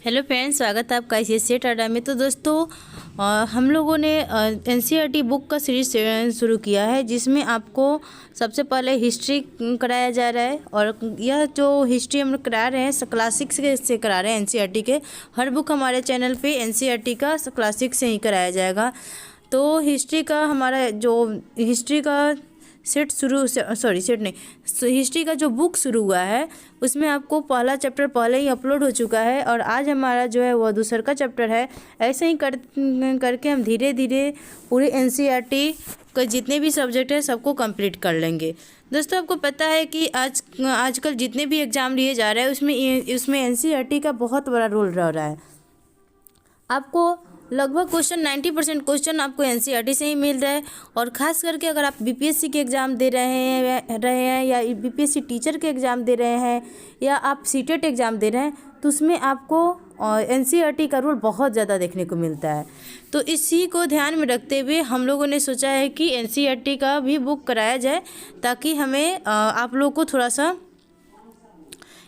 Hello friends, स्वागत है आपका ICSE टाटा में। तो दोस्तों हम लोगों ने NCERT बुक का सीरीज शुरू किया है, जिसमें आपको सबसे पहले हिस्ट्री कराया जा रहा है। और यह जो हिस्ट्री हम लोग करा रहे हैं क्लासिक्स से करा रहे हैं। NCERT के हर बुक हमारे चैनल पे NCERT का क्लासिक्स से ही कराया जाएगा। तो हिस्ट्री का हमारा जो हिस्ट्री का हिस्ट्री का जो बुक शुरू हुआ है उसमें आपको पहला चैप्टर पहले ही अपलोड हो चुका है, और आज हमारा जो है वह दूसरा का चैप्टर है। ऐसे ही करके हम धीरे धीरे पूरे NCERT के जितने भी सब्जेक्ट है सबको कंप्लीट कर लेंगे। दोस्तों, आपको पता है कि आजकल जितने भी एग्ज़ाम लिए जा रहे हैं उसमें NCERT का बहुत बड़ा रोल रह रहा है। आपको लगभग 90% क्वेश्चन आपको NCERT से ही मिल रहा है। और ख़ास करके अगर आप BPSC के एग्ज़ाम दे रहे हैं या BPSC टीचर के एग्ज़ाम दे रहे हैं या आप CTET एग्ज़ाम दे रहे हैं, तो उसमें आपको NCERT का रोल बहुत ज़्यादा देखने को मिलता है। तो इसी को ध्यान में रखते हुए हम लोगों ने सोचा है कि NCERT का भी बुक कराया जाए, ताकि हमें आप लोग को थोड़ा सा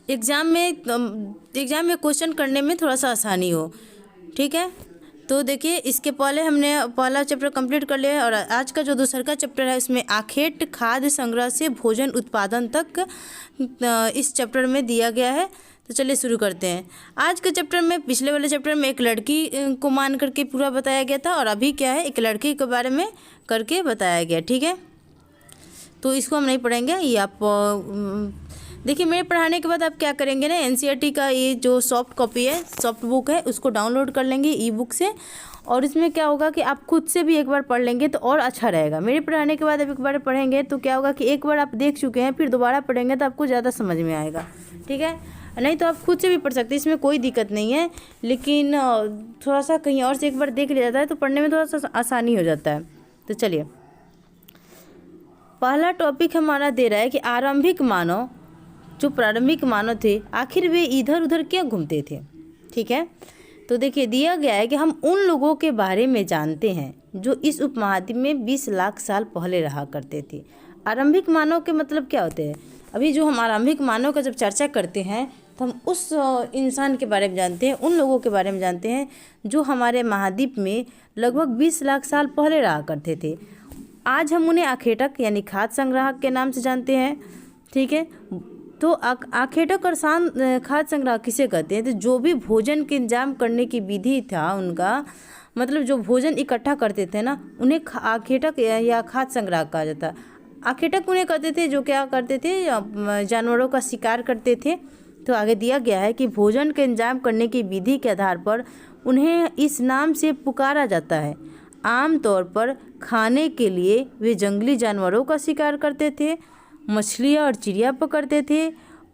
एग्ज़ाम में क्वेश्चन करने में थोड़ा सा आसानी हो। ठीक है, तो देखिए, इसके पहले हमने पहला चैप्टर कंप्लीट कर लिया है, और आज का जो दूसरा का चैप्टर है उसमें आखेट खाद्य संग्रह से भोजन उत्पादन तक इस चैप्टर में दिया गया है। तो चलिए शुरू करते हैं। आज के चैप्टर में, पिछले वाले चैप्टर में एक लड़की को मान करके पूरा बताया गया था, और अभी क्या है, एक लड़की के बारे में करके बताया गया। ठीक है, तो इसको हम नहीं पढ़ेंगे, ये आप देखिए। मेरे पढ़ाने के बाद आप क्या करेंगे ना, NCERT का ये जो सॉफ्ट कॉपी है, सॉफ्ट बुक है, उसको डाउनलोड कर लेंगे E-बुक से। और इसमें क्या होगा कि आप खुद से भी एक बार पढ़ लेंगे तो और अच्छा रहेगा। मेरे पढ़ाने के बाद आप एक बार पढ़ेंगे तो क्या होगा कि एक बार आप देख चुके हैं, फिर दोबारा पढ़ेंगे तो आपको ज़्यादा समझ में आएगा। ठीक है, नहीं तो आप खुद से भी पढ़ सकते हैं, इसमें कोई दिक्कत नहीं है। लेकिन थोड़ा सा कहीं और से एक बार देख लिया जाता है तो पढ़ने में थोड़ा सा आसानी हो जाता है। तो चलिए, पहला टॉपिक हमारा दे रहा है कि आरंभिक मानव, जो प्रारंभिक मानव थे, आखिर वे इधर उधर क्यों घूमते थे। ठीक है, तो देखिए दिया गया है कि हम उन लोगों के बारे में जानते हैं जो इस उपमहाद्वीप में 20 लाख साल पहले रहा करते थे। आरंभिक मानव के मतलब क्या होते हैं? अभी जो हम आरंभिक मानव का जब चर्चा करते हैं तो हम उस इंसान के बारे में जानते हैं, उन लोगों के बारे में जानते हैं जो हमारे महाद्वीप में लगभग 20 लाख साल पहले रहा करते थे। आज हम उन्हें आखेटक यानी खाद्य संग्राहक के नाम से जानते हैं। ठीक है, तो आखेटक और खाद्य संग्रह किसे कहते हैं? तो जो भी भोजन के इंतजाम करने की विधि था उनका, मतलब जो भोजन इकट्ठा करते थे ना, उन्हें आखेटक या खाद्य संग्रह कहा जाता। आखेटक उन्हें कहते थे जो क्या करते थे, जानवरों का शिकार करते थे। तो आगे दिया गया है कि भोजन के इंतजाम करने की विधि के आधार पर उन्हें इस नाम से पुकारा जाता है। आमतौर पर खाने के लिए वे जंगली जानवरों का शिकार करते थे, मछलियाँ और चिड़िया पकड़ते थे,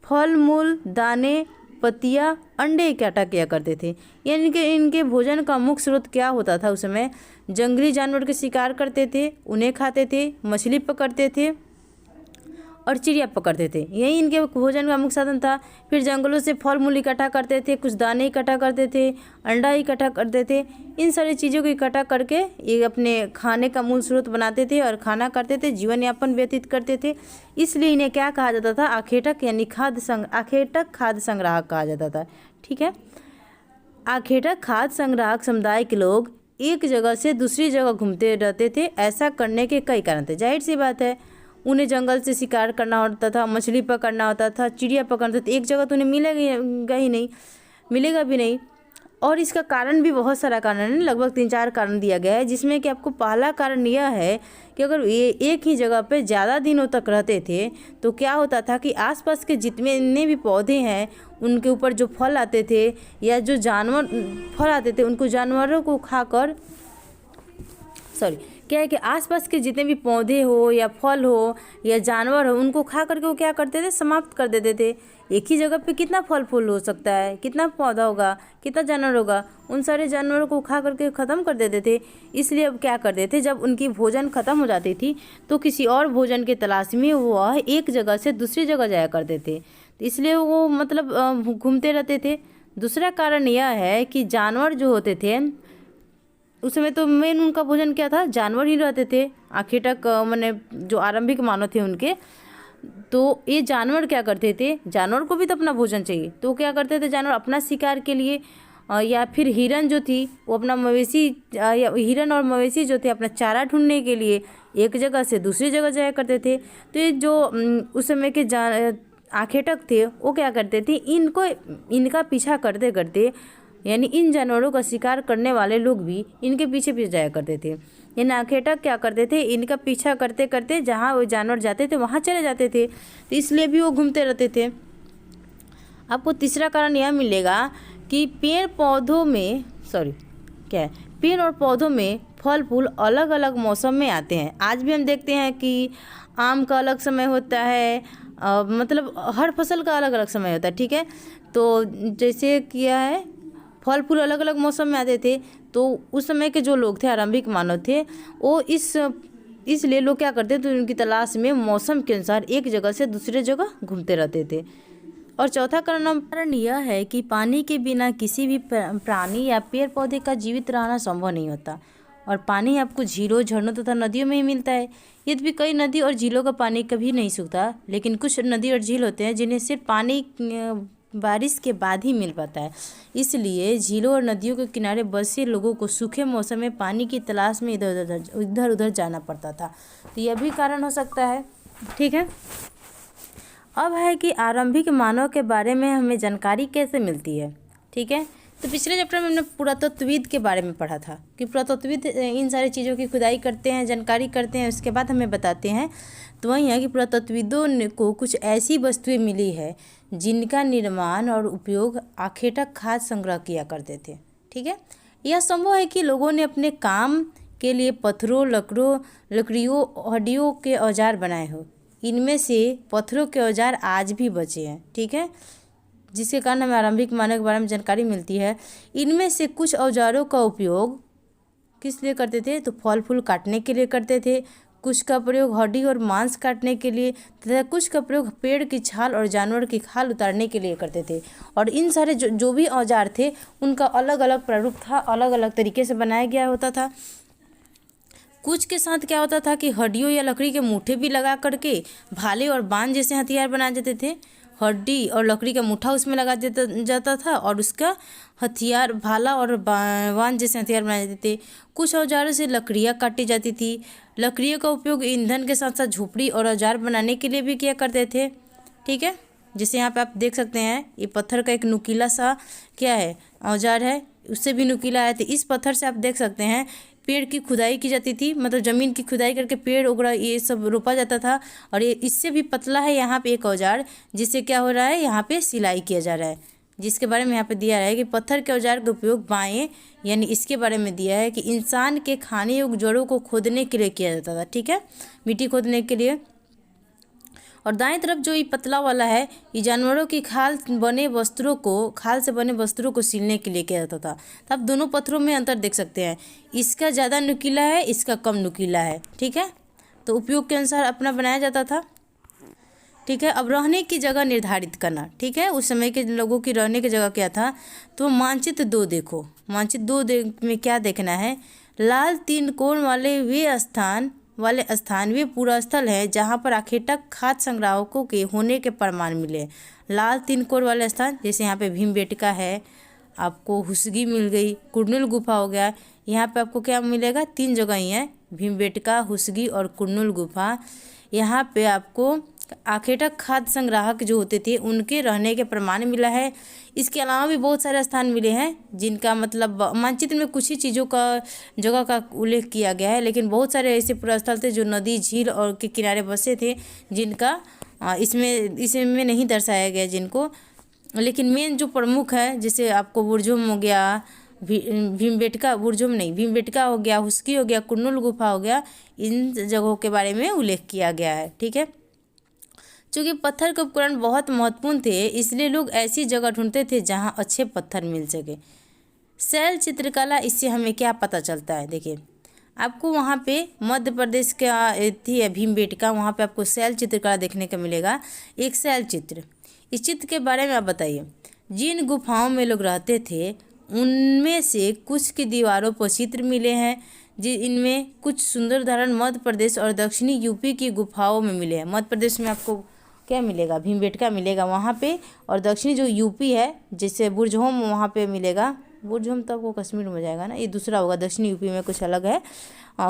फल मूल, दाने, पत्तियाँ, अंडे इकट्ठा किया करते थे। यानी कि इनके भोजन का मुख्य स्रोत क्या होता था उस समय? जंगली जानवर के शिकार करते थे, उन्हें खाते थे, मछली पकड़ते थे और चिड़िया पकड़ते थे। यही इनके भोजन का मुख्य साधन था। फिर जंगलों से फल मूल इकट्ठा करते थे, कुछ दाने इकट्ठा करते थे, अंडा इकट्ठा करते थे। इन सारी चीज़ों को इकट्ठा करके ये अपने खाने का मूल स्रोत बनाते थे और खाना करते थे, जीवन यापन व्यतीत करते थे। इसलिए इन्हें क्या कहा जाता था? आखेटक यानी आखेटक खाद्य संग्राहक कहा जाता था। ठीक है, आखेटक खाद्य संग्राहक समुदाय के लोग एक जगह से दूसरी जगह घूमते रहते थे। ऐसा करने के कई कारण थे। जाहिर सी बात है, उन्हें जंगल से शिकार करना होता था, मछली पकड़ना होता था, चिड़िया पकड़ना था। एक जगह तो उन्हें मिलेगा ही नहीं, मिलेगा भी नहीं। और इसका कारण भी बहुत सारा कारण है, लगभग 3-4 कारण दिया गया है, जिसमें कि आपको पहला कारण यह है कि अगर ये एक ही जगह पे ज़्यादा दिनों तक रहते थे तो क्या होता था कि आसपास के जितने भी पौधे हैं उनके ऊपर जो फल आते थे या जो जानवर फल आते थे उनको जानवरों को खाकर क्या है कि आसपास के जितने भी पौधे हो या फल हो या जानवर हो उनको खा करके वो क्या करते थे? समाप्त कर देते थे। एक ही जगह पे कितना फल फूल हो सकता है, कितना पौधा होगा, कितना जानवर होगा, उन सारे जानवरों को खा करके ख़त्म कर देते थे। इसलिए अब क्या करते थे, जब उनकी भोजन ख़त्म हो जाती थी तो किसी और भोजन की तलाश में वह एक जगह से दूसरी जगह जाया करते थे। तो इसलिए वो मतलब घूमते रहते थे। दूसरा कारण यह है कि जानवर जो होते थे उस समय तो मेन उनका भोजन क्या था? जानवर ही रहते थे। आखेटक माने जो आरंभिक मानव थे उनके, तो ये जानवर क्या करते थे? जानवर को भी तो अपना भोजन चाहिए, तो क्या करते थे? जानवर अपना शिकार के लिए या फिर हिरन जो थी वो अपना मवेशी या हिरन और मवेशी जो थे अपना चारा ढूंढने के लिए एक जगह से दूसरी जगह जाया करते थे। तो ये जो उस समय के आखेटक थे वो क्या करते थे, इनका पीछा करते करते, यानी इन जानवरों का शिकार करने वाले लोग भी इनके पीछे पीछे जाया करते थे। यानी आखेटक क्या करते थे, इनका पीछा करते करते जहाँ वो जानवर जाते थे वहाँ चले जाते थे, तो इसलिए भी वो घूमते रहते थे। आपको तीसरा कारण यह मिलेगा कि पेड़ और पौधों में फल फूल अलग अलग मौसम में आते हैं। आज भी हम देखते हैं कि आम का अलग समय होता है, मतलब हर फसल का अलग अलग समय होता है, ठीक है। तो जैसे किया है फल फूल अलग अलग मौसम में आते थे, तो उस समय के जो लोग थे, आरंभिक मानव थे, वो इसलिए लोग क्या करते थे, उनकी तलाश में मौसम के अनुसार एक जगह से दूसरे जगह घूमते रहते थे। और चौथा कारण यह है कि पानी के बिना किसी भी प्राणी या पेड़ पौधे का जीवित रहना संभव नहीं होता। और पानी आपको झीलों, झरनों तथा नदियों में ही मिलता है। यद्यपि कई नदी और झीलों का पानी कभी नहीं सूखता, लेकिन कुछ नदी और झील होते हैं जिन्हें सिर्फ पानी बारिश के बाद ही मिल पाता है। इसलिए झीलों और नदियों के किनारे बसे लोगों को सूखे मौसम में पानी की तलाश में इधर उधर जाना पड़ता था। तो यह भी कारण हो सकता है, ठीक है। अब है कि आरंभिक मानव के बारे में हमें जानकारी कैसे मिलती है, ठीक है। तो पिछले चैप्टर में हमने पुरातत्वविद के बारे में पढ़ा था कि पुरातत्वविद इन सारी चीज़ों की खुदाई करते हैं, जानकारी करते हैं, उसके बाद हमें बताते हैं। तो वही है कि पुरातत्वविदों को कुछ ऐसी वस्तुएं मिली है जिनका निर्माण और उपयोग आखेटक खाद्य संग्रह किया करते थे, ठीक है। यह संभव है कि लोगों ने अपने काम के लिए पत्थरों, लकड़ियों, हड्डियों के औजार बनाए हो। इनमें से पत्थरों के औजार आज भी बचे हैं, ठीक है, जिसके कारण हमें आरंभिक मानव के बारे में जानकारी मिलती है। इनमें से कुछ औजारों का उपयोग किस लिए करते थे, तो फल फूल काटने के लिए करते थे, कुछ का प्रयोग हड्डी और मांस काटने के लिए तथा कुछ का प्रयोग पेड़ की छाल और जानवर की खाल उतारने के लिए करते थे। और इन सारे जो भी औजार थे उनका अलग अलग प्रारूप था, अलग अलग तरीके से बनाया गया होता था। कुछ के साथ क्या होता था कि हड्डियों या लकड़ी के मूठे भी लगा करके भाले और बाण जैसे हथियार बनाए जाते थे। हड्डी और लकड़ी का मुठा उसमें लगा जाता था और उसका हथियार भाला और बाण जैसे हथियार बनाए जाते थे। कुछ औजारों से लकड़ियाँ काटी जाती थी। लकड़ियों का उपयोग ईंधन के साथ साथ झोपड़ी और औजार बनाने के लिए भी किया करते थे, ठीक है। जैसे यहाँ पे आप देख सकते हैं, ये पत्थर का एक नुकीला सा क्या है, औजार है, उससे भी नुकीला है। तो इस पत्थर से आप देख सकते हैं पेड़ की खुदाई की जाती थी, मतलब ज़मीन की खुदाई करके पेड़ उगड़ा ये सब रोपा जाता था। और ये इससे भी पतला है यहाँ पे एक औजार, जिससे क्या हो रहा है, यहाँ पे सिलाई किया जा रहा है, जिसके बारे में यहाँ पे दिया है कि पत्थर के औजार का उपयोग बाएं, यानी इसके बारे में दिया है कि इंसान के खाने योग्य जड़ों को खोदने के लिए किया जाता था, ठीक है, मिट्टी खोदने के लिए। और दाएं तरफ जो ये पतला वाला है, ये जानवरों की खाल से बने वस्त्रों को सिलने के लिए किया जाता था। तो आप दोनों पत्थरों में अंतर देख सकते हैं, इसका ज़्यादा नुकीला है, इसका कम नुकीला है, ठीक है। तो उपयोग के अनुसार अपना बनाया जाता था, ठीक है। अब रहने की जगह निर्धारित करना, ठीक है, उस समय के लोगों की रहने की जगह क्या था, तो मानचित्र 2 देखो। मानचित्र 2 में क्या देखना है, लाल 3 कोण वाले स्थान वे पूरा स्थल है जहाँ पर आखेटक खाद्य संग्राहकों के होने के प्रमाण मिले। लाल 3 कोण वाले स्थान, जैसे यहाँ पे भीमबेटका है, आपको हुसगी मिल गई, कुरनुल गुफा हो गया। यहाँ पे आपको क्या मिलेगा, 3 जगह ही है, भीमबेटका, हुसगी और कुरनुल गुफा। यहाँ पे आपको आखेटक खाद्य संग्राहक जो होते थे उनके रहने के प्रमाण मिला है। इसके अलावा भी बहुत सारे स्थान मिले हैं जिनका मतलब मानचित्र में कुछ ही चीज़ों का जगह का उल्लेख किया गया है, लेकिन बहुत सारे ऐसे पुरास्थल थे जो नदी, झील और के किनारे बसे थे जिनका इसमें नहीं दर्शाया गया जिनको। लेकिन मेन जो प्रमुख है, जैसे आपको बुरजुम हो गया, भीमबेटका हो गया, हुसकी हो गया, कुरनुल गुफा हो गया, इन जगहों के बारे में उल्लेख किया गया है, ठीक है। चूँकि पत्थर के उपकरण बहुत महत्वपूर्ण थे, इसलिए लोग ऐसी जगह ढूंढते थे जहां अच्छे पत्थर मिल सके। शैल चित्रकला, इससे हमें क्या पता चलता है, देखिए आपको वहां पे मध्य प्रदेश का थी भीमबेटका, वहां पे आपको शैल चित्रकला देखने को मिलेगा। एक शैल चित्र, इस चित्र के बारे में आप बताइए। जिन गुफाओं में लोग रहते थे उनमें से कुछ की दीवारों पर चित्र मिले हैं, इनमें कुछ सुंदर उदाहरण मध्य प्रदेश और दक्षिणी यूपी की गुफाओं में मिले हैं। मध्य प्रदेश में आपको क्या मिलेगा, भीमबेटका मिलेगा वहाँ पे, और दक्षिणी जो यूपी है जैसे बुरजहोम वहाँ पे मिलेगा, बुरजुम तो आपको कश्मीर में जाएगा ना, ये दूसरा होगा, दक्षिणी यूपी में कुछ अलग है।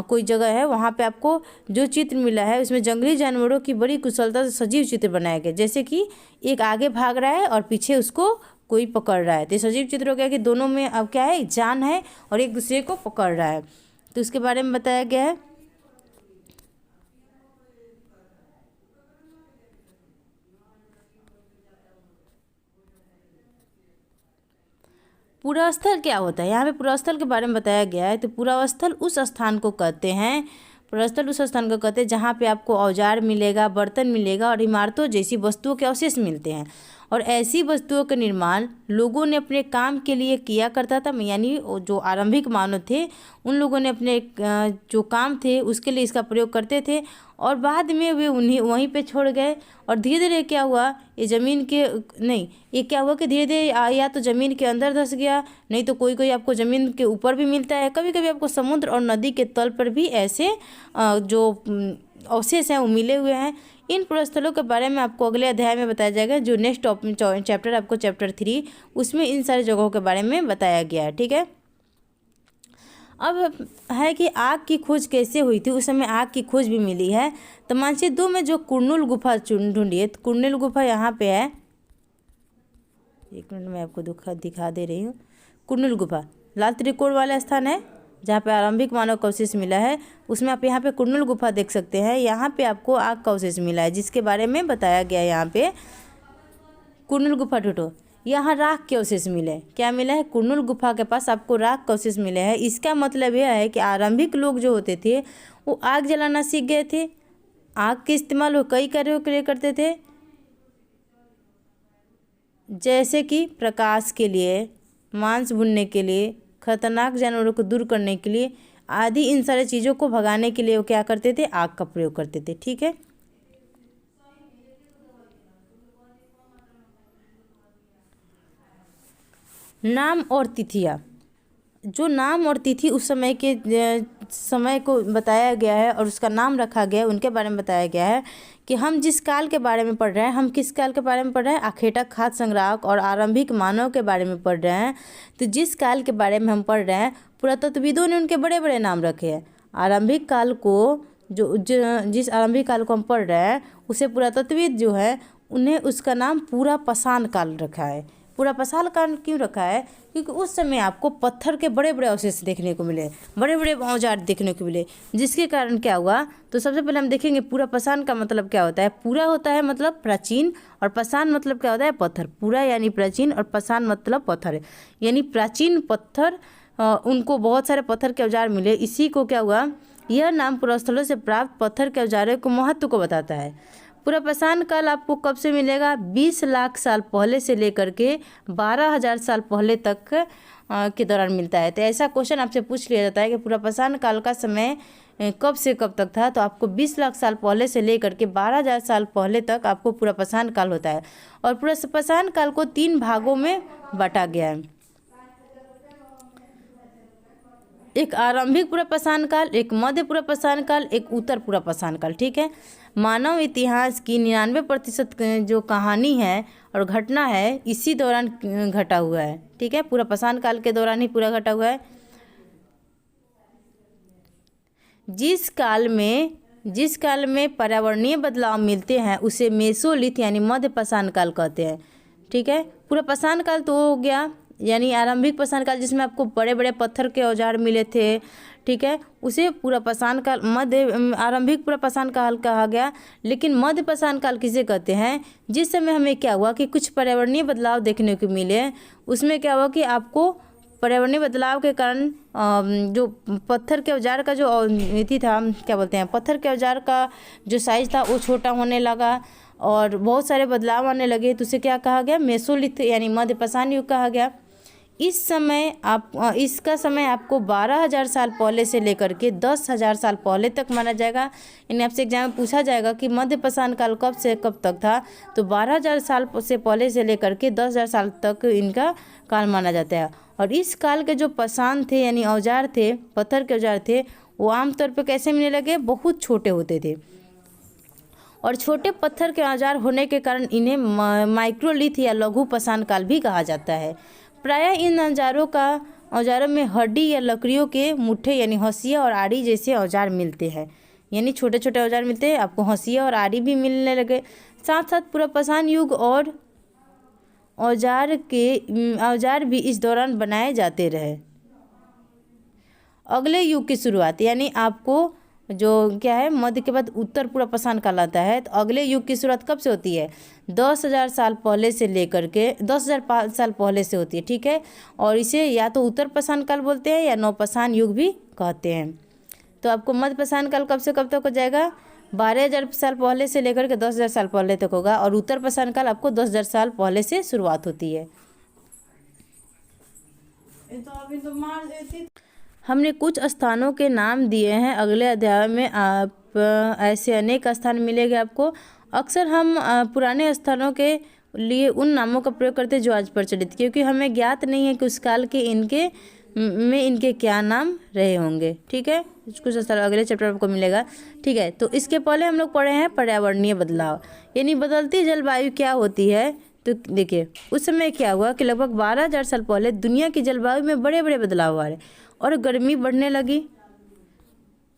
कोई जगह है वहाँ पे आपको जो चित्र मिला है उसमें जंगली जानवरों की बड़ी कुशलता से सजीव चित्र बनाया गया, जैसे कि एक आगे भाग रहा है और पीछे उसको कोई पकड़ रहा है। तो सजीव चित्र हो गया कि दोनों में अब क्या है, जान है और एक दूसरे को पकड़ रहा है, तो उसके बारे में बताया गया है। पुरास्थल क्या होता है, यहाँ पे पुरास्थल के बारे में बताया गया है। तो पुरास्थल उस स्थान को कहते हैं, पुरास्थल उस स्थान को कहते हैं जहाँ पे आपको औजार मिलेगा, बर्तन मिलेगा और इमारतों जैसी वस्तुओं के अवशेष मिलते हैं। और ऐसी वस्तुओं का निर्माण लोगों ने अपने काम के लिए किया करता था, यानी जो आरंभिक मानव थे उन लोगों ने अपने जो काम थे उसके लिए इसका प्रयोग करते थे, और बाद में वे उन्हीं वहीं पे छोड़ गए। और धीरे धीरे क्या हुआ, ये ज़मीन के नहीं, ये क्या हुआ कि धीरे धीरे या तो ज़मीन के अंदर धंस गया, नहीं तो कोई कोई आपको ज़मीन के ऊपर भी मिलता है, कभी कभी आपको समुद्र और नदी के तल पर भी ऐसे जो अवशेष हैं वो मिले हुए हैं। इन पुरास्थलों के बारे में आपको अगले अध्याय में बताया जाएगा, जो नेक्स्ट चैप्टर आपको चैप्टर 3, उसमें इन सारी जगहों के बारे में बताया गया है। ठीक है, अब है कि आग की खोज कैसे हुई थी, उस समय आग की खोज भी मिली है। तो मानचित्र 2 में जो कुरनूल गुफा ढूंढिए, तो कुरनूल गुफा यहाँ पे है, एक मिनट में आपको दिखा दे रही हूँ। कुरनूल गुफा लाल त्रिकोण वाला स्थान है जहाँ पे आरंभिक मानव का अवशेष मिला है, उसमें आप यहाँ पे कुरनूल गुफा देख सकते हैं। यहाँ पे आपको आग का अवशेष मिला है जिसके बारे में बताया गया है। यहाँ पे कुरनूल गुफा ढूंढो, यहाँ राख के अवशेष मिले, क्या मिला है, कुरनूल गुफा के पास आपको राख का अवशेष मिले हैं। इसका मतलब यह है कि आरंभिक लोग जो होते थे वो आग जलाना सीख गए थे। आग के इस्तेमाल वो कई कार्यों के लिए करते थे, जैसे कि प्रकाश के लिए, मांस भूनने के लिए, खतरनाक जानवरों को दूर करने के लिए आदि। इन सारी चीज़ों को भगाने के लिए वो क्या करते थे, आग का प्रयोग करते थे। ठीक है, नाम और तिथियाँ, जो नाम और तिथि उस समय के समय को बताया गया है और उसका नाम रखा गया है, उनके बारे में बताया गया है कि हम जिस काल के बारे में पढ़ रहे हैं, हम किस काल के बारे में पढ़ रहे हैं, आखेटक, खाद्य संग्राहक और आरंभिक मानव के बारे में पढ़ रहे हैं। तो जिस काल के बारे में हम पढ़ रहे हैं, पुरातत्वविदों ने उनके बड़े बड़े नाम रखे हैं। आरंभिक काल को जिस आरंभिक काल को हम पढ़ रहे हैं उसे पुरातत्वविद जो है उन्हें उसका नाम पूरा पाषाण काल रखा है। पूरा पाषाण काल क्यों रखा है, क्योंकि उस समय आपको पत्थर के बड़े बड़े अवशेष देखने को मिले, बड़े बड़े औजार देखने को मिले, जिसके कारण क्या हुआ। तो सबसे पहले हम देखेंगे पूरा पाषाण का मतलब क्या होता है। पूरा होता है मतलब प्राचीन, और पाषाण मतलब क्या होता है, पत्थर। पूरा यानी प्राचीन और पाषाण मतलब पत्थर, यानी प्राचीन पत्थर। उनको बहुत सारे पत्थर के औजार मिले, इसी को क्या हुआ, यह नाम पुरास्थलों से प्राप्त पत्थर के औजारों के महत्व को बताता है। पूरा पाषाण काल आपको कब से मिलेगा, 20 लाख साल पहले से लेकर के 12,000 साल पहले तक के दौरान मिलता है। तो ऐसा क्वेश्चन आपसे पूछ लिया जाता है कि पूरा पाषाण काल का समय कब से कब तक था, तो आपको 20 लाख साल पहले से लेकर के 12,000 साल पहले तक आपको पूरा पाषाण काल होता है। और पूरा पाषाण काल को 3 भागों में बांटा गया है, एक आरंभिक पूरा पाषाण काल, एक मध्य पूरा पाषाण काल, एक उत्तर पूरा पाषाण काल। ठीक है, मानव इतिहास की 99% जो कहानी है और घटना है इसी दौरान घटा हुआ है। ठीक है, पूरा पाषाण काल के दौरान ही पूरा घटा हुआ है। जिस काल में पर्यावरणीय बदलाव मिलते हैं उसे मेसोलिथ यानी मध्य पाषाण काल कहते हैं। ठीक है, पूरा पाषाण काल तो हो गया, यानी आरंभिक पाषाण काल जिसमें आपको बड़े बड़े पत्थर के औजार मिले थे। ठीक है, उसे पूरा पाषाण काल, मध्य आरंभिक पूरा पाषाण काल कहा गया। लेकिन मध्य पाषाण काल किसे कहते हैं, जिस समय हमें क्या हुआ कि कुछ पर्यावरणीय बदलाव देखने को मिले। उसमें क्या हुआ कि आपको पर्यावरणीय बदलाव के कारण जो पत्थर के औजार का जो नीति था, क्या बोलते हैं, पत्थर के औजार का जो साइज था वो छोटा होने लगा और बहुत सारे बदलाव आने लगे। तो उसे क्या कहा गया, मेसोलिथ यानी मध्य पाषाण युग कहा गया। इसका समय आपको 12,000 साल पहले से लेकर के 10,000 साल पहले तक माना जाएगा। यानी आपसे एग्जाम में पूछा जाएगा कि मध्य पाषाण काल कब से कब तक था, तो 12,000 साल से पहले से लेकर के 10,000 साल तक इनका काल माना जाता है। और इस काल के जो पाषाण थे यानी औजार थे, पत्थर के औजार थे, वो आमतौर पर कैसे मिलने लगे, बहुत छोटे होते थे। और छोटे पत्थर के औजार होने के कारण इन्हें माइक्रोलिथ या लघु पाषाण काल भी कहा जाता है। प्रायः इन औजारों में हड्डी या लकड़ियों के मुट्ठे यानी हंसिया और आरी जैसे औजार मिलते हैं, यानी छोटे छोटे औजार मिलते हैं। आपको हंसिया और आरी भी मिलने लगे। साथ साथ पूरा पाषाण युग और औजार भी इस दौरान बनाए जाते रहे। अगले युग की शुरुआत, यानी आपको जो क्या है, मध्य के बाद उत्तर पूरा पाषाण काल आता है। तो अगले युग की शुरुआत कब से होती है? 10,000 साल पहले से लेकर के 10,000 साल पहले से होती है, ठीक है। और इसे या तो उत्तर पाषाण काल बोलते हैं या नवपाषाण युग भी कहते हैं। तो आपको मध्य पाषाण काल कब से कब तक हो जाएगा? 12,000 साल पहले से लेकर के 10,000 साल पहले तक होगा। और उत्तर पाषाण काल आपको 10,000 साल पहले से शुरुआत होती है। हमने कुछ स्थानों के नाम दिए हैं। अगले अध्याय में आप ऐसे अनेक स्थान मिलेंगे आपको। अक्सर हम पुराने स्थानों के लिए उन नामों का प्रयोग करते हैं जो आज प्रचलित, क्योंकि हमें ज्ञात नहीं है कि उस काल के इनके क्या नाम रहे होंगे, ठीक है। कुछ स्थल अगले चैप्टर में आपको मिलेगा, ठीक है। तो इसके पहले हम लोग पढ़े हैं पर्यावरणीय बदलाव, यानी बदलती जलवायु क्या होती है। तो देखिए उस समय क्या हुआ कि लगभग 12,000 साल पहले दुनिया की जलवायु में बड़े बड़े बदलाव आ रहे और गर्मी बढ़ने लगी।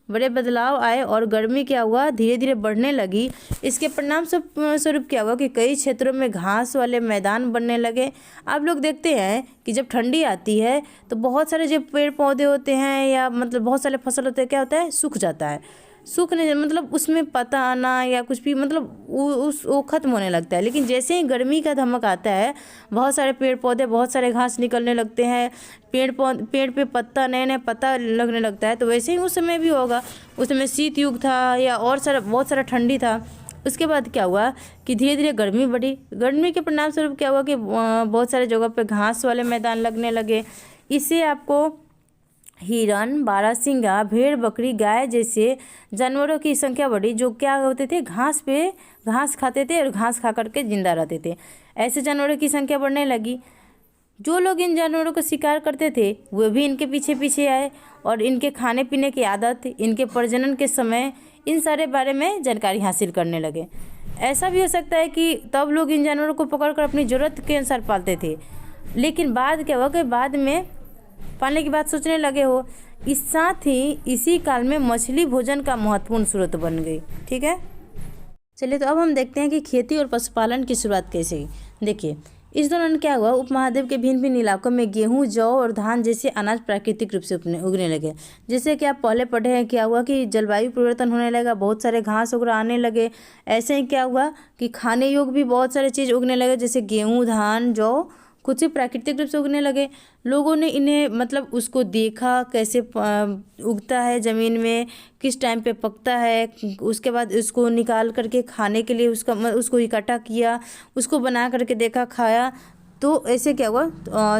बड़े बदलाव आए और गर्मी क्या हुआ, धीरे धीरे बढ़ने लगी। इसके परिणाम स्वरूप क्या हुआ कि कई क्षेत्रों में घास वाले मैदान बनने लगे। आप लोग देखते हैं कि जब ठंडी आती है तो बहुत सारे जो पेड़ पौधे होते हैं या मतलब बहुत सारे फसल होते हैं, क्या होता है, सूख जाता है। सूखने मतलब उसमें पत्ता आना या कुछ भी मतलब वो खत्म होने लगता है। लेकिन जैसे ही गर्मी का धमक आता है, बहुत सारे पेड़ पौधे, बहुत सारे घास निकलने लगते हैं, पेड़ पे पत्ता, नए नए पत्ता लगने लगता है। तो वैसे ही उस समय भी होगा। उस समय शीत युग था या और बहुत सारा ठंडी था। उसके बाद क्या हुआ कि धीरे धीरे गर्मी बढ़ी। गर्मी के परिणाम स्वरूप क्या हुआ कि बहुत सारे जगह पे घास वाले मैदान लगने लगे। इससे आपको हिरन, बारहसिंगा, भेड़, बकरी, गाय जैसे जानवरों की संख्या बढ़ी, जो क्या होते थे, घास खाते थे और घास खा करके जिंदा रहते थे। ऐसे जानवरों की संख्या बढ़ने लगी। जो लोग इन जानवरों को शिकार करते थे वे भी इनके पीछे पीछे आए और इनके खाने पीने की आदत, इनके प्रजनन के समय, इन सारे बारे में जानकारी हासिल करने लगे। ऐसा भी हो सकता है कि तब लोग इन जानवरों को पकड़कर अपनी ज़रूरत के अनुसार पालते थे, लेकिन बाद क्या हुआ कि बाद में पालने की बात सोचने लगे हो। इस साथ ही इसी काल में मछली भोजन का महत्वपूर्ण स्रोत बन गई, ठीक है। चलिए तो अब हम देखते हैं कि खेती और पशुपालन की शुरुआत कैसे हुई। देखिए इस दौरान क्या हुआ, उपमहाद्वीप के भिन्न भिन्न इलाकों में गेहूं, जौ और धान जैसे अनाज प्राकृतिक रूप से उगने लगे। जैसे कि आप पहले पढ़े हैं, क्या हुआ कि जलवायु परिवर्तन होने लगा, बहुत सारे घास वगैरह आने लगे। ऐसे ही क्या हुआ कि खाने योग्य भी बहुत सारे चीज़ उगने लगे, जैसे गेहूँ, धान, जौ खुद से प्राकृतिक रूप से उगने लगे। लोगों ने इन्हें मतलब उसको देखा, कैसे उगता है ज़मीन में, किस टाइम पे पकता है, उसके बाद उसको निकाल करके खाने के लिए उसको इकट्ठा किया, उसको बना करके देखा, खाया। तो ऐसे क्या हुआ,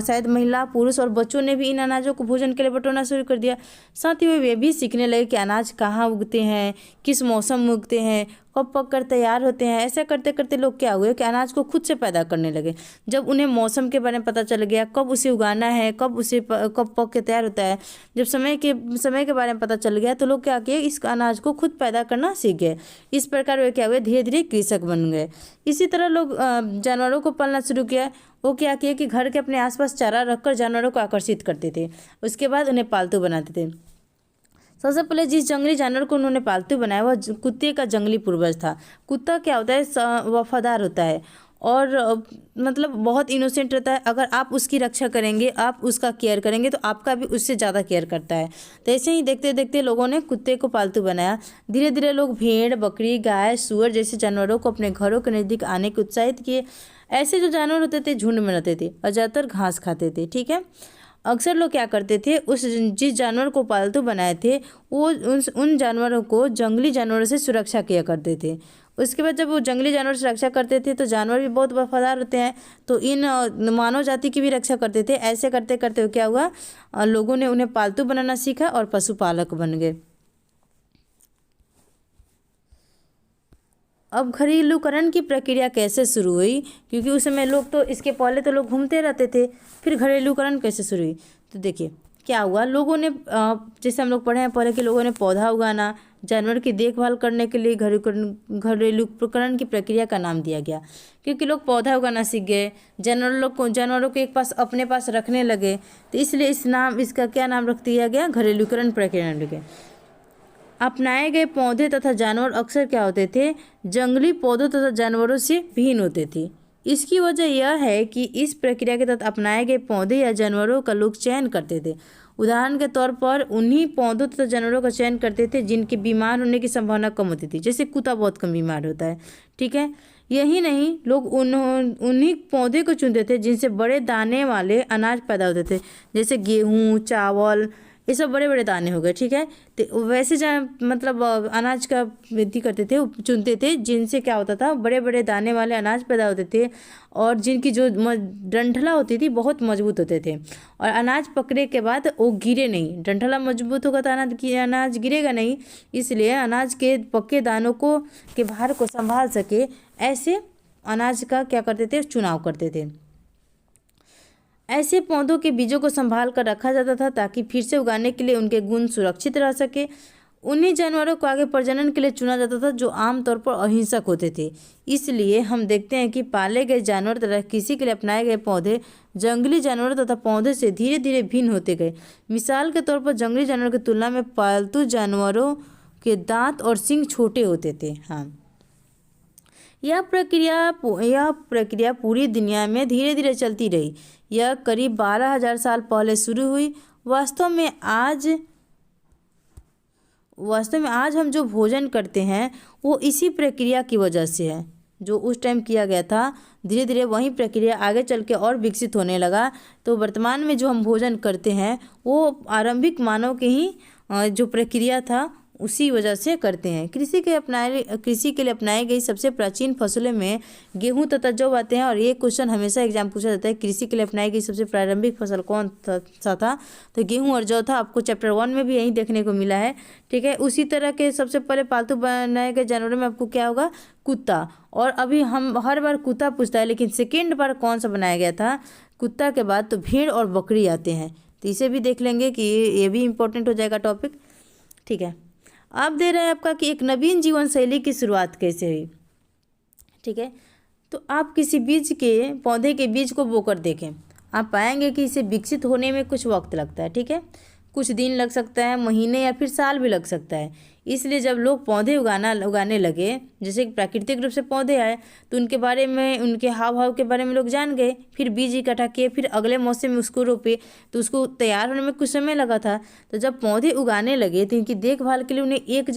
शायद महिला, पुरुष और बच्चों ने भी इन अनाजों को भोजन के लिए बटोरना शुरू कर दिया। साथ ही वे भी सीखने लगे कि अनाज कहाँ उगते हैं, किस मौसम में उगते हैं, कब पक कर तैयार होते हैं। ऐसा करते करते लोग क्या हुए कि अनाज को खुद से पैदा करने लगे। जब उन्हें मौसम के बारे में पता चल गया, कब उसे उगाना है, कब पक के तैयार होता है, जब समय के बारे में पता चल गया, तो लोग क्या किए, इस अनाज को खुद पैदा करना सीख गए। इस प्रकार वे क्या हुए, धीरे धीरे कृषक बन गए। इसी तरह लोग जानवरों को पालना शुरू किया। वो क्या किए कि घर के अपने आसपास चारा रखकर जानवरों को आकर्षित करते थे, उसके बाद उन्हें पालतू बनाते थे। सबसे पहले जिस जंगली जानवर को उन्होंने पालतू बनाया वह कुत्ते का जंगली पूर्वज था। कुत्ता क्या होता है, वफादार होता है और मतलब बहुत इनोसेंट रहता है। अगर आप उसकी रक्षा करेंगे, आप उसका केयर करेंगे, तो आपका भी उससे ज़्यादा केयर करता है। तो ऐसे ही देखते देखते लोगों ने कुत्ते को पालतू बनाया। धीरे धीरे लोग भेड़, बकरी, गाय, सूअर जैसे जानवरों को अपने घरों के नज़दीक आने के उत्साहित किए। ऐसे जो जानवर होते थे झुंड में रहते थे और ज़्यादातर घास खाते थे, ठीक है। अक्सर लोग क्या करते थे, जिस जानवर को पालतू बनाए थे वो उन जानवरों को जंगली जानवरों से सुरक्षा किया करते थे। उसके बाद जब वो जंगली जानवर से रक्षा करते थे तो जानवर भी बहुत वफादार होते हैं, तो इन मानव जाति की भी रक्षा करते थे। ऐसे करते करते क्या हुआ, लोगों ने उन्हें पालतू बनाना सीखा और पशुपालक बन गए। अब घरेलूकरण की प्रक्रिया कैसे शुरू हुई, क्योंकि उस समय लोग तो इसके पहले तो लोग घूमते रहते थे, फिर घरेलूकरण कैसे शुरू हुई। तो देखिए क्या हुआ, लोगों ने जैसे हम लोग पढ़े हैं पहले कि लोगों ने पौधा उगाना, जानवर की देखभाल करने के लिए घरेलू उपकरण की प्रक्रिया का नाम दिया गया, क्योंकि लोग पौधा उगाना सीख गए, जानवरों को एक पास अपने पास रखने लगे, तो इसलिए इसका क्या नाम रख दिया गया, घरेलू उपकरण प्रक्रिया नाम दिया गया। अपनाए गए पौधे तथा जानवर अक्सर क्या होते थे, जंगली पौधों तथा जानवरों से भिन्न होते थे। इसकी वजह यह है कि इस प्रक्रिया के तहत अपनाए गए पौधे या जानवरों का लोग चयन करते थे। उदाहरण के तौर पर उन्हीं पौधों तथा जानवरों का चयन करते थे जिनके बीमार होने की संभावना कम होती थी, जैसे कुत्ता बहुत कम बीमार होता है, ठीक है। यही नहीं, लोग उन्हीं पौधे को चुनते थे जिनसे बड़े दाने वाले अनाज पैदा होते थे, जैसे गेहूँ, चावल, ये सब बड़े बड़े दाने हो गए, ठीक है। तो वैसे मतलब अनाज का वृद्धि करते थे, चुनते थे जिनसे क्या होता था, बड़े बड़े दाने वाले अनाज पैदा होते थे और जिनकी जो डंठला होती थी बहुत मजबूत होते थे, और अनाज पकने के बाद वो गिरे नहीं। डंठला मजबूत होगा तो अनाज गिरेगा नहीं, इसलिए अनाज के पक्के दानों को के भार को संभाल सके, ऐसे अनाज का क्या करते थे, चुनाव करते थे। ऐसे पौधों के बीजों को संभाल कर रखा जाता था ताकि फिर से उगाने के लिए उनके गुण सुरक्षित रह सके। उन्हीं जानवरों को आगे प्रजनन के लिए चुना जाता था जो आमतौर पर अहिंसक होते थे। इसलिए हम देखते हैं कि पाले गए जानवर तथा किसी के लिए अपनाए गए पौधे जंगली जानवरों तथा पौधे से धीरे धीरे भिन्न होते गए। मिसाल के तौर पर जंगली जानवरों की तुलना में पालतू जानवरों के दांत और सींग छोटे होते थे। हाँ, यह प्रक्रिया पूरी दुनिया में धीरे धीरे चलती रही। यह करीब 12,000 साल पहले शुरू हुई। वास्तव में आज हम जो भोजन करते हैं वो इसी प्रक्रिया की वजह से है। जो उस टाइम किया गया था, धीरे धीरे वही प्रक्रिया आगे चल के और विकसित होने लगा। तो वर्तमान में जो हम भोजन करते हैं वो आरंभिक मानव के ही जो प्रक्रिया था उसी वजह से करते हैं। कृषि के लिए अपनाई गई सबसे प्राचीन फसलों में गेहूं तथा जौ आते हैं, और ये क्वेश्चन हमेशा एग्जाम पूछा जाता है, कृषि के लिए अपनाई गई सबसे प्रारंभिक फसल कौन सा था, तो गेहूं और जौ था। आपको चैप्टर 1 में भी यही देखने को मिला है, ठीक है। उसी तरह के सबसे पहले पालतू बनाए गए जानवरों में आपको क्या होगा, कुत्ता। और अभी हम हर बार कुत्ता पूछता है, लेकिन सेकेंड बार कौन सा बनाया गया था, कुत्ता के बाद तो भेड़ और बकरी आते हैं। तो इसे भी देख लेंगे कि ये भी इंपॉर्टेंट हो जाएगा टॉपिक, ठीक है। अब दे रहा है आपका कि एक नवीन जीवन शैली की शुरुआत कैसे हुई, ठीक है। तो आप किसी पौधे के बीज को बोकर देखें, आप पाएंगे कि इसे विकसित होने में कुछ वक्त लगता है, ठीक है। कुछ दिन लग सकता है, महीने या फिर साल भी लग सकता है। इसलिए जब लोग पौधे उगाने लगे, जैसे प्राकृतिक रूप से पौधे आए, तो उनके बारे में, उनके हाव भाव के बारे में लोग जान गए। फिर बीज इकट्ठा किए, फिर अगले मौसम में उसको रोपे, तो उसको तैयार होने में कुछ समय लगा था। तो जब पौधे उगाने लगे तो इनकी देखभाल के लिए उन्हें एक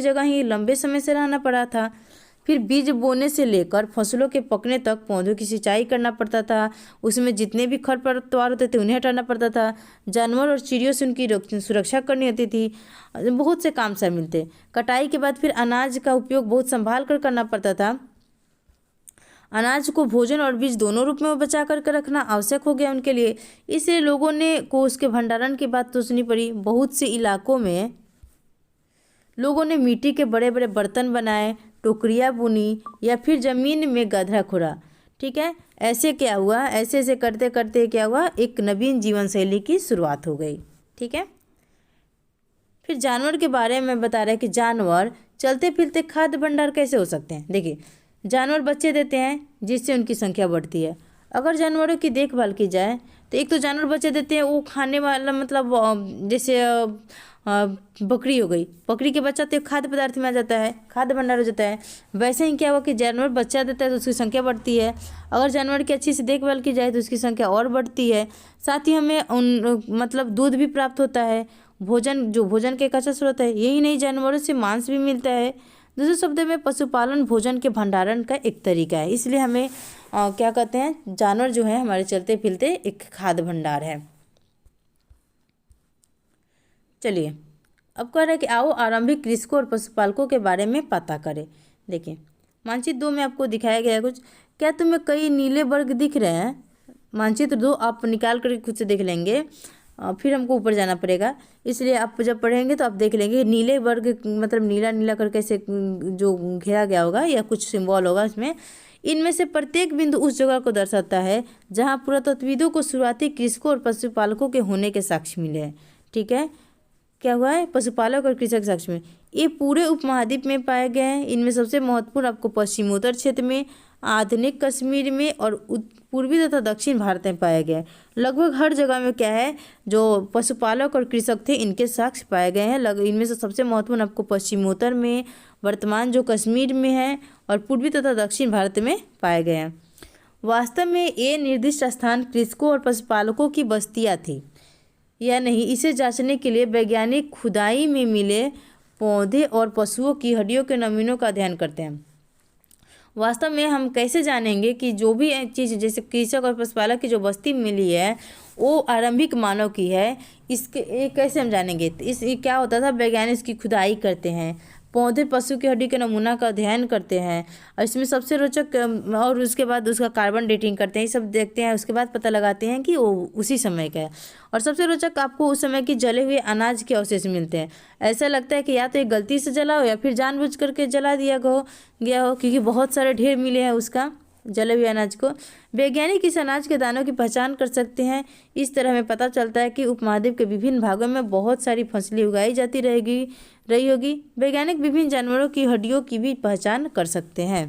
जगह ही लंबे समय से रहना पड़ा था। फिर बीज बोने से लेकर फसलों के पकने तक पौधों की सिंचाई करना पड़ता था। उसमें जितने भी खरपतवार होते थे उन्हें हटाना पड़ता था। जानवर और चिड़ियों से उनकी सुरक्षा करनी होती थी। बहुत से काम शामिल थे। कटाई के बाद फिर अनाज का उपयोग बहुत संभाल कर करना पड़ता था। अनाज को भोजन और बीज दोनों रूप में बचा कर रखना आवश्यक हो गया उनके लिए। इसलिए लोगों को उसके भंडारण की बात सोचनी पड़ी। बहुत से इलाकों में लोगों ने मिट्टी के बड़े बड़े बर्तन बनाए, टोकरियाँ बुनी या फिर ज़मीन में गड्ढा खोदा, ठीक है। ऐसे क्या हुआ, ऐसे करते करते क्या हुआ, एक नवीन जीवन शैली की शुरुआत हो गई, ठीक है। फिर जानवर के बारे में बता रहे हैं कि जानवर चलते फिरते खाद्य भंडार कैसे हो सकते हैं। देखिए, जानवर बच्चे देते हैं जिससे उनकी संख्या बढ़ती है। अगर जानवरों की देखभाल की जाए तो एक तो जानवर बच्चे देते हैं, वो खाने वाला मतलब जैसे बकरी हो गई, बकरी के बच्चा तो खाद्य पदार्थ में आ जाता है, खाद्य भंडार हो जाता है। वैसे ही क्या हुआ कि जानवर बच्चा देता है तो उसकी संख्या बढ़ती है। अगर जानवर की अच्छी से देखभाल की जाए तो उसकी संख्या और बढ़ती है। साथ ही हमें मतलब दूध भी प्राप्त होता है। भोजन के एक अच्छा स्रोत है। यही नहीं, जानवरों से मांस भी मिलता है। दूसरे शब्दों में पशुपालन भोजन के भंडारण का एक तरीका है। इसलिए हमें क्या कहते हैं, जानवर जो है हमारे चलते फिरते एक खाद्य भंडार है। चलिए, अब कह रहे हैं कि आओ आरंभिक कृषकों और पशुपालकों के बारे में पता करें। देखिए, मानचित्र 2 में आपको दिखाया गया है कुछ। क्या तुम्हें कई नीले वर्ग दिख रहे हैं? मानचित्र 2 आप निकाल कर खुद से देख लेंगे, फिर हमको ऊपर जाना पड़ेगा। इसलिए आप जब पढ़ेंगे तो आप देख लेंगे नीले वर्ग मतलब नीला नीला करके से जो घेरा गया होगा या कुछ सिंबल होगा इसमें। इनमें से प्रत्येक बिंदु उस जगह को दर्शाता है जहाँ पुरातत्वविदों को शुरुआती कृषकों और पशुपालकों के होने के साक्ष्य मिले हैं, ठीक है। क्या हुआ है, पशुपालक और कृषक साक्ष्य में। ये पूरे उपमहाद्वीप में पाए गए हैं। इनमें सबसे महत्वपूर्ण आपको पश्चिमोत्तर क्षेत्र में, आधुनिक कश्मीर में और पूर्वी तथा दक्षिण भारत में पाया गया है। लगभग हर जगह में क्या है, जो पशुपालक और कृषक थे इनके साक्ष्य पाए गए हैं। इनमें से सबसे महत्वपूर्ण आपको पश्चिमोत्तर में, वर्तमान जो कश्मीर में है और पूर्वी तथा दक्षिण भारत में पाए गए हैं। वास्तव में ये निर्दिष्ट स्थान कृषकों और पशुपालकों की बस्तियाँ थी या नहीं, इसे जांचने के लिए वैज्ञानिक खुदाई में मिले पौधे और पशुओं की हड्डियों के नमूनों का अध्ययन करते हैं। वास्तव में हम कैसे जानेंगे कि जो भी चीज़ जैसे कृषक और पशुपालक की जो बस्ती मिली है वो आरंभिक मानव की है, इसके ये कैसे हम जानेंगे। ये क्या होता था, वैज्ञानिक इसकी खुदाई करते हैं, पौधे पशु की हड्डी के नमूना का अध्ययन करते हैं और इसमें सबसे रोचक और उसके बाद उसका कार्बन डेटिंग करते हैं, ये सब देखते हैं। उसके बाद पता लगाते हैं कि वो उसी समय का है। और सबसे रोचक आपको उस समय की जले हुए अनाज के अवशेष मिलते हैं। ऐसा लगता है कि या तो एक गलती से जला हो या फिर जानबूझ करके जला दिया गया हो, क्योंकि बहुत सारे ढेर मिले हैं उसका जले हुए अनाज को। वैज्ञानिक इस अनाज के दानों की पहचान कर सकते हैं। इस तरह हमें पता चलता है कि उपमहाद्वीप के विभिन्न भागों में बहुत सारी फसलें उगाई जाती रही होगी। वैज्ञानिक विभिन्न जानवरों की हड्डियों की भी पहचान कर सकते हैं।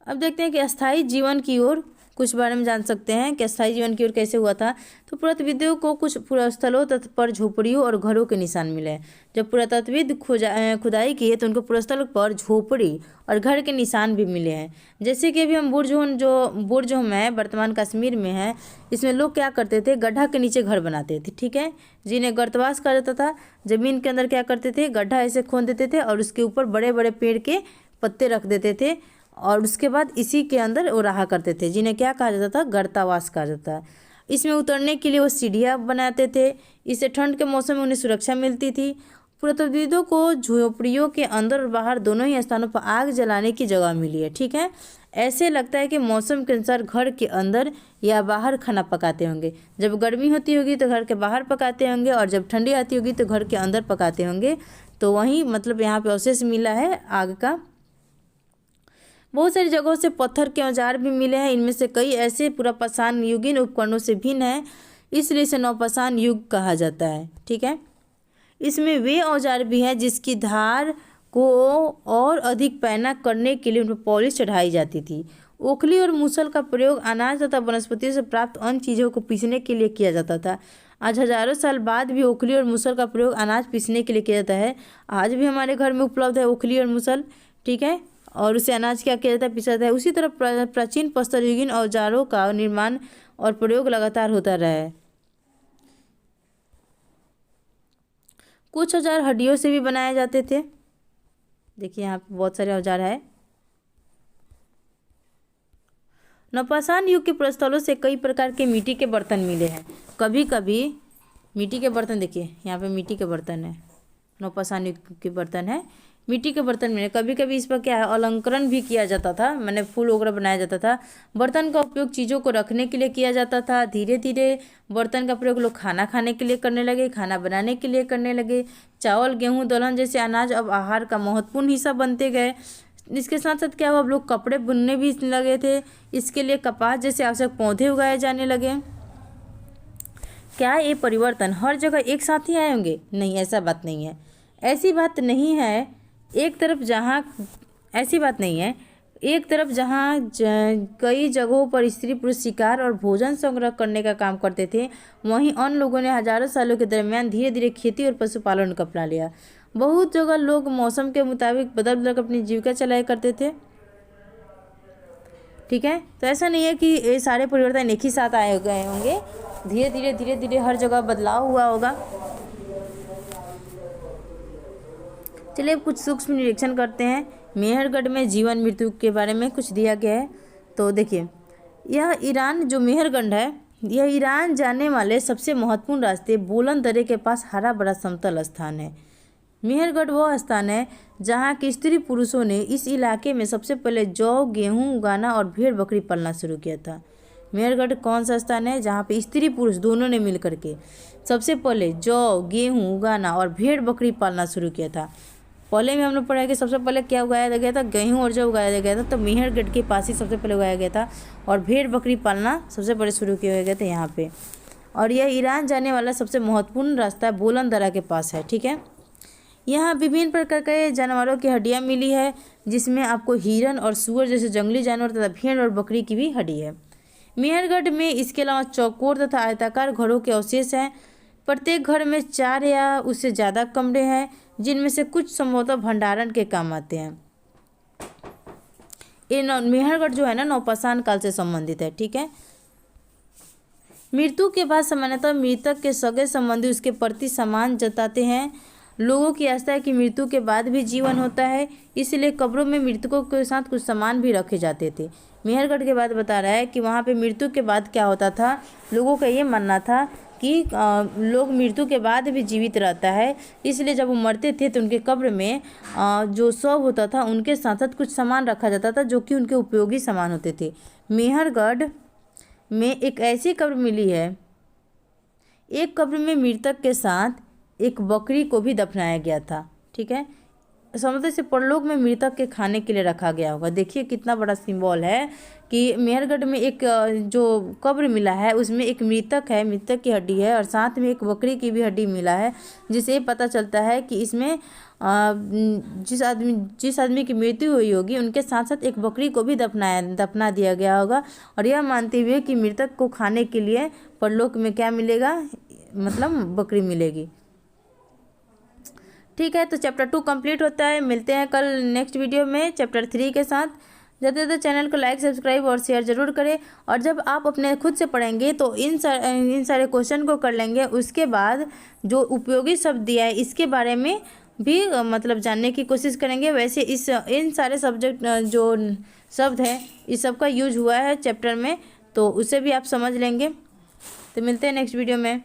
अब देखते हैं कि अस्थायी जीवन की ओर कुछ बारे में जान सकते हैं कि अस्थायी जीवन की ओर कैसे हुआ था। तो पुरातत्वविदों को कुछ पुरास्थलों पर झोपड़ियों और घरों के निशान मिले हैं। जब पुरातत्वविद खुदाई की है तो उनको पुरास्थलों पर झोपड़ी और घर के निशान भी मिले हैं। जैसे कि अभी हम बुर्जोम है, वर्तमान कश्मीर में है, इसमें लोग क्या करते थे, गड्ढा के नीचे घर बनाते थे, ठीक है, जिन्हें गर्तवास कहा जाता था। जमीन के अंदर क्या करते थे, गड्ढा ऐसे खोद देते थे और उसके ऊपर बड़े बड़े पेड़ के पत्ते रख देते थे और उसके बाद इसी के अंदर वो रहा करते थे, जिन्हें क्या कहा जाता था, गर्तावास कहा जाता है। इसमें उतरने के लिए वो सीढ़ियाँ बनाते थे। इससे ठंड के मौसम में उन्हें सुरक्षा मिलती थी। पुरातत्वविदों को झोपड़ियों के अंदर और बाहर दोनों ही स्थानों पर आग जलाने की जगह मिली है, ठीक है। ऐसे लगता है कि मौसम के अनुसार घर के अंदर या बाहर खाना पकाते होंगे। जब गर्मी होती होगी तो घर के बाहर पकाते होंगे और जब ठंडी आती होगी तो घर के अंदर पकाते होंगे। तो वहीं मतलब यहाँ पे अवशेष मिला है आग का। बहुत सारी जगहों से पत्थर के औजार भी मिले हैं। इनमें से कई ऐसे पुरापाषाण युगीन उपकरणों से भिन्न है, इसलिए इसे नवपाषाण युग कहा जाता है, ठीक है। इसमें वे औजार भी हैं जिसकी धार को और अधिक पैना करने के लिए उन पर पॉलिश चढ़ाई जाती थी। ओखली और मूसल का प्रयोग अनाज तथा वनस्पतियों से प्राप्त अन्य चीज़ों को पीसने के लिए किया जाता था। आज हजारों साल बाद भी ओखली और मूसल का प्रयोग अनाज पीसने के लिए किया जाता है। आज भी हमारे घर में उपलब्ध है ओखली और मूसल, ठीक है, और उसे अनाज क्या किया जाता है, पीसा जाता है। उसी तरह प्राचीन प्रस्तर युगीन औजारों का निर्माण और प्रयोग लगातार होता रहा है। कुछ औजार हड्डियों से भी बनाए जाते थे। देखिए यहाँ पे बहुत सारे औजार है। नवपाषाण युग के प्रस्थलों से कई प्रकार के मिट्टी के बर्तन मिले हैं। कभी कभी मिट्टी के बर्तन, देखिए यहाँ पे मिट्टी के बर्तन है, नवपाषाण युग के बर्तन है, मिट्टी के बर्तन मिले। कभी कभी इस पर क्या है, अलंकरण भी किया जाता था, मैंने फूल वगैरह बनाया जाता था। बर्तन का उपयोग चीज़ों को रखने के लिए किया जाता था। धीरे धीरे बर्तन का प्रयोग लोग खाना खाने के लिए करने लगे, खाना बनाने के लिए करने लगे। चावल, गेहूँ, दलहन जैसे अनाज अब आहार का महत्वपूर्ण हिस्सा बनते गए। इसके साथ साथ क्या हुआ, अब लोग कपड़े बुनने भी लगे थे। इसके लिए कपास जैसे आवश्यक पौधे उगाए जाने लगे। क्या ये परिवर्तन हर जगह एक साथ ही आए होंगे? नहीं, ऐसा बात नहीं है। ऐसी बात नहीं है एक तरफ जहाँ कई जगहों पर स्त्री पुरुष शिकार और भोजन संग्रह करने का काम करते थे, वहीं अन्य लोगों ने हजारों सालों के दरमियान धीरे धीरे खेती और पशुपालन को अपना लिया। बहुत जगह लोग मौसम के मुताबिक बदल बदल कर अपनी जीविका चलाया करते थे, ठीक है। तो ऐसा नहीं है कि ये सारे परिवर्तन एक ही साथ आए गए होंगे, धीरे धीरे हर जगह बदलाव हुआ होगा। चलिए अब कुछ सूक्ष्म निरीक्षण करते हैं। मेहरगढ़ में जीवन मृत्यु के बारे में कुछ दिया गया है। तो देखिए, यह ईरान जो मेहरगढ़ है, यह ईरान जाने वाले सबसे महत्वपूर्ण रास्ते बोलन दर्रे के पास हरा भरा समतल स्थान है। मेहरगढ़ वह स्थान है जहाँ के स्त्री पुरुषों ने इस इलाके में सबसे पहले जौ, गेहूँ उगाना और भेड़ बकरी पालना शुरू किया था। मेहरगढ़ कौन सा स्थान है जहाँ पे स्त्री पुरुष दोनों ने मिल करके सबसे पहले जौ, गेहूँ उगाना और भेड़ बकरी पालना शुरू किया था। पहले में हम लोग पढ़ा कि सबसे पहले क्या उगाया गया था, गेहूँ और जौ उगाया गया था। तो मेहरगढ़ के पास ही सबसे पहले उगाया गया था और भेड़ बकरी पालना सबसे पहले शुरू किया गया था यहाँ पे। और यह ईरान जाने वाला सबसे महत्वपूर्ण रास्ता बोलन दर्रा के पास है। ठीक है, यहाँ विभिन्न प्रकार के जानवरों की हड्डियाँ मिली है, जिसमें आपको हिरन और सूअर जैसे जंगली जानवर तथा भेड़ और बकरी की भी हड्डी है। मेहरगढ़ में इसके अलावा चौकोर तथा आयताकार घरों के अवशेष हैं। प्रत्येक घर में 4 या उससे ज़्यादा कमरे हैं, जिनमें से कुछ संभवतः भंडारण के काम आते हैं। ये मेहरगढ़ जो है ना नवपाषाण काल से संबंधित है। ठीक है, मृत्यु के बाद सामान्यतः मृतक के सगे संबंधी उसके प्रति सम्मान जताते हैं। लोगों की आस्था है कि मृत्यु के बाद भी जीवन होता है, इसलिए कब्रों में मृतकों के साथ कुछ सामान भी रखे जाते थे। मेहरगढ़ के बाद बता रहा है कि वहाँ पे मृत्यु के बाद क्या होता था। लोगों का ये मानना था कि लोग मृत्यु के बाद भी जीवित रहता है, इसलिए जब वो मरते थे तो उनके कब्र में जो शव होता था उनके साथ साथ कुछ सामान रखा जाता था, जो कि उनके उपयोगी सामान होते थे। मेहरगढ़ में एक ऐसी कब्र मिली है, एक कब्र में मृतक के साथ एक बकरी को भी दफनाया गया था। ठीक है, समझते से परलोक में मृतक के खाने के लिए रखा गया होगा। देखिए कितना बड़ा सिंबल है कि मेहरगढ़ में एक जो कब्र मिला है उसमें एक मृतक है, मृतक की हड्डी है, और साथ में एक बकरी की भी हड्डी मिला है, जिससे पता चलता है कि इसमें जिस आदमी की मृत्यु हुई होगी उनके साथ साथ एक बकरी को भी दफना दिया गया होगा। और यह मानते हुए कि मृतक को खाने के लिए परलोक में क्या मिलेगा, मतलब बकरी मिलेगी। ठीक है, तो चैप्टर 2 कंप्लीट होता है। मिलते हैं कल नेक्स्ट वीडियो में चैप्टर 3 के साथ। ज़्यादा से ज़्यादा चैनल को लाइक, सब्सक्राइब और शेयर ज़रूर करें। और जब आप अपने खुद से पढ़ेंगे तो इन सारे क्वेश्चन को कर लेंगे। उसके बाद जो उपयोगी शब्द दिया है इसके बारे में भी मतलब जानने की कोशिश करेंगे। वैसे इन सारे सब्जेक्ट जो शब्द हैं इस सब का यूज हुआ है चैप्टर में, तो उसे भी आप समझ लेंगे। तो मिलते हैं नेक्स्ट वीडियो में।